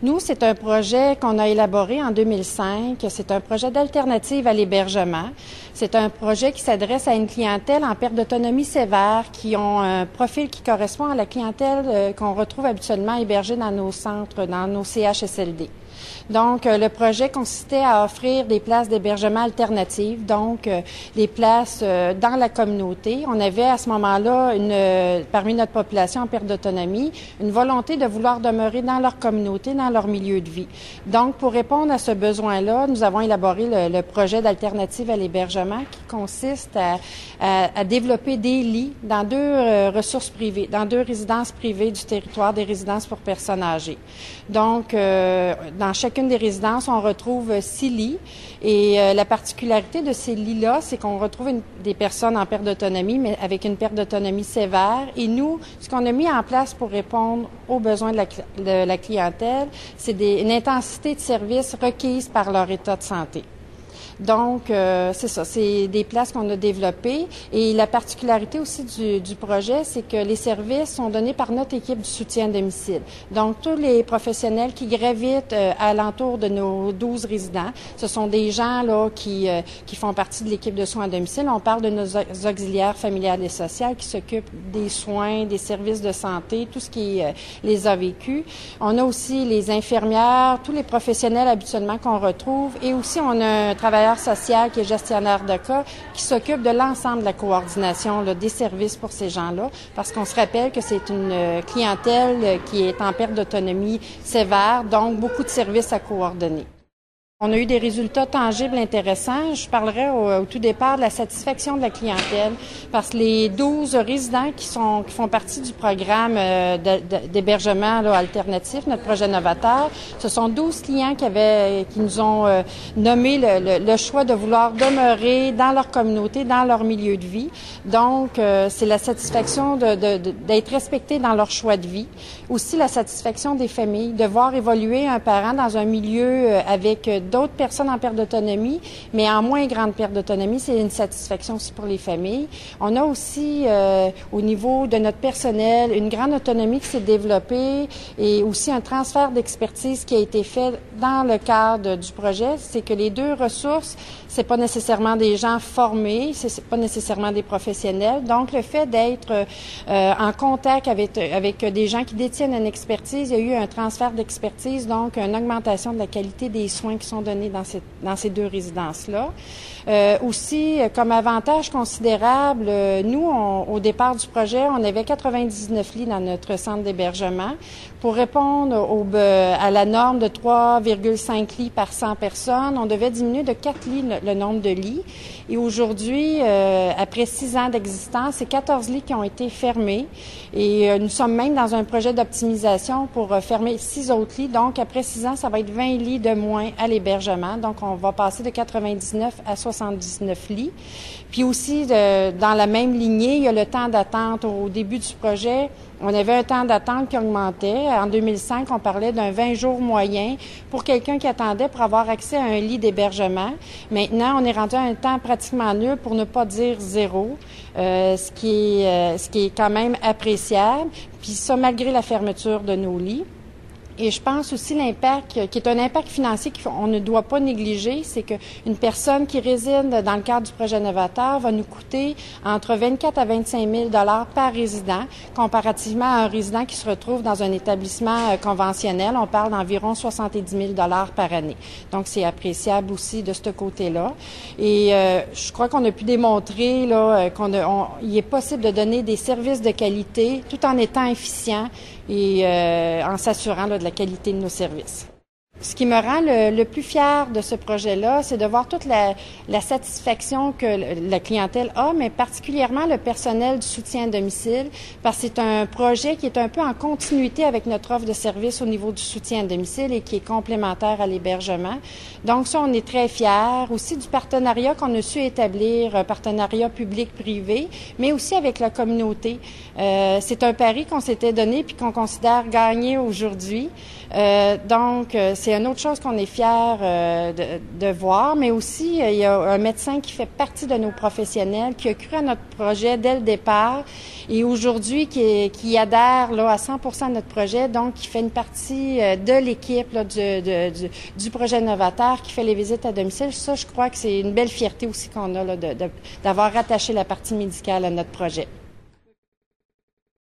Nous, c'est un projet qu'on a élaboré en 2005. C'est un projet d'alternative à l'hébergement. C'est un projet qui s'adresse à une clientèle en perte d'autonomie sévère, qui ont un profil qui correspond à la clientèle qu'on retrouve habituellement hébergée dans nos centres, dans nos CHSLD. Donc, le projet consistait à offrir des places d'hébergement alternatives, donc des places dans la communauté. On avait à ce moment-là, parmi notre population en perte d'autonomie, une volonté de vouloir demeurer dans leur communauté, dans leur milieu de vie. Donc, pour répondre à ce besoin-là, nous avons élaboré le projet d'alternative à l'hébergement qui consiste à développer des lits dans deux ressources privées, dans deux résidences privées du territoire des résidences pour personnes âgées. Donc, dans chacune des résidences, on retrouve 6 lits et la particularité de ces lits-là, c'est qu'on retrouve des personnes en perte d'autonomie, mais avec une perte d'autonomie sévère. Et nous, ce qu'on a mis en place pour répondre aux besoins de la clientèle, c'est une intensité de service requise par leur état de santé. Donc, c'est ça, c'est des places qu'on a développées. Et la particularité aussi du projet, c'est que les services sont donnés par notre équipe du soutien à domicile. Donc, tous les professionnels qui gravitent alentour de nos 12 résidents, ce sont des gens là qui font partie de l'équipe de soins à domicile. On parle de nos auxiliaires familiales et sociales qui s'occupent des soins, des services de santé, tout ce qui les a vécus. On a aussi les infirmières, tous les professionnels habituellement qu'on retrouve. Et aussi, on a un travailleur social qui est gestionnaire de cas, qui s'occupe de l'ensemble de la coordination là, des services pour ces gens-là, parce qu'on se rappelle que c'est une clientèle qui est en perte d'autonomie sévère, donc beaucoup de services à coordonner. On a eu des résultats tangibles intéressants. Je parlerai au tout départ de la satisfaction de la clientèle parce que les 12 résidents qui font partie du programme d'hébergement là, alternatif, notre projet novateur, ce sont 12 clients qui nous ont nommé le choix de vouloir demeurer dans leur communauté, dans leur milieu de vie. Donc, c'est la satisfaction d'être respectés dans leur choix de vie. Aussi, la satisfaction des familles, de voir évoluer un parent dans un milieu avec d'autres personnes en perte d'autonomie, mais en moins grande perte d'autonomie, c'est une satisfaction aussi pour les familles. On a aussi, au niveau de notre personnel, une grande autonomie qui s'est développée et aussi un transfert d'expertise qui a été fait dans le cadre du projet. C'est que les deux ressources, c'est pas nécessairement des gens formés, c'est pas nécessairement des professionnels. Donc, le fait d'être en contact avec des gens qui détiennent une expertise, il y a eu un transfert d'expertise, donc une augmentation de la qualité des soins qui sont donnés dans ces deux résidences-là. Aussi, comme avantage considérable, nous, au départ du projet, on avait 99 lits dans notre centre d'hébergement. Pour répondre à la norme de 3,5 lits par 100 personnes, on devait diminuer de 4 lits le nombre de lits. Et aujourd'hui, après 6 ans d'existence, c'est 14 lits qui ont été fermés. Et nous sommes même dans un projet d'optimisation pour fermer 6 autres lits. Donc, après 6 ans, ça va être 20 lits de moins à l'hébergement. Donc, on va passer de 99 à 79 lits. Puis aussi, dans la même lignée, il y a le temps d'attente. Au début du projet, on avait un temps d'attente qui augmentait. En 2005, on parlait d'un 20 jours moyen pour quelqu'un qui attendait pour avoir accès à un lit d'hébergement. Maintenant, on est rendu à un temps pratiquement nul, pour ne pas dire zéro, ce qui est quand même appréciable. Puis ça, malgré la fermeture de nos lits. Et je pense aussi l'impact, qui est un impact financier qu'on ne doit pas négliger, c'est qu'une personne qui réside dans le cadre du projet novateur va nous coûter entre 24 à 25 000 $ par résident, comparativement à un résident qui se retrouve dans un établissement conventionnel. On parle d'environ 70 000 $ par année. Donc, c'est appréciable aussi de ce côté-là. Et je crois qu'on a pu démontrer là qu'il est possible de donner des services de qualité tout en étant efficient et en s'assurant là, de la qualité de nos services. Ce qui me rend le plus fier de ce projet-là, c'est de voir toute la satisfaction que la clientèle a, mais particulièrement le personnel du soutien à domicile, parce que c'est un projet qui est un peu en continuité avec notre offre de service au niveau du soutien à domicile et qui est complémentaire à l'hébergement. Donc ça, on est très fiers. Aussi du partenariat qu'on a su établir, un partenariat public-privé, mais aussi avec la communauté. C'est un pari qu'on s'était donné puis qu'on considère gagné aujourd'hui. Donc, c'est une autre chose qu'on est fiers de voir, mais aussi il y a un médecin qui fait partie de nos professionnels, qui a cru à notre projet dès le départ et aujourd'hui qui adhère là, à 100% à notre projet, donc qui fait une partie de l'équipe là, du projet Novateur, qui fait les visites à domicile. Ça, je crois que c'est une belle fierté aussi qu'on a là, d'avoir rattaché la partie médicale à notre projet.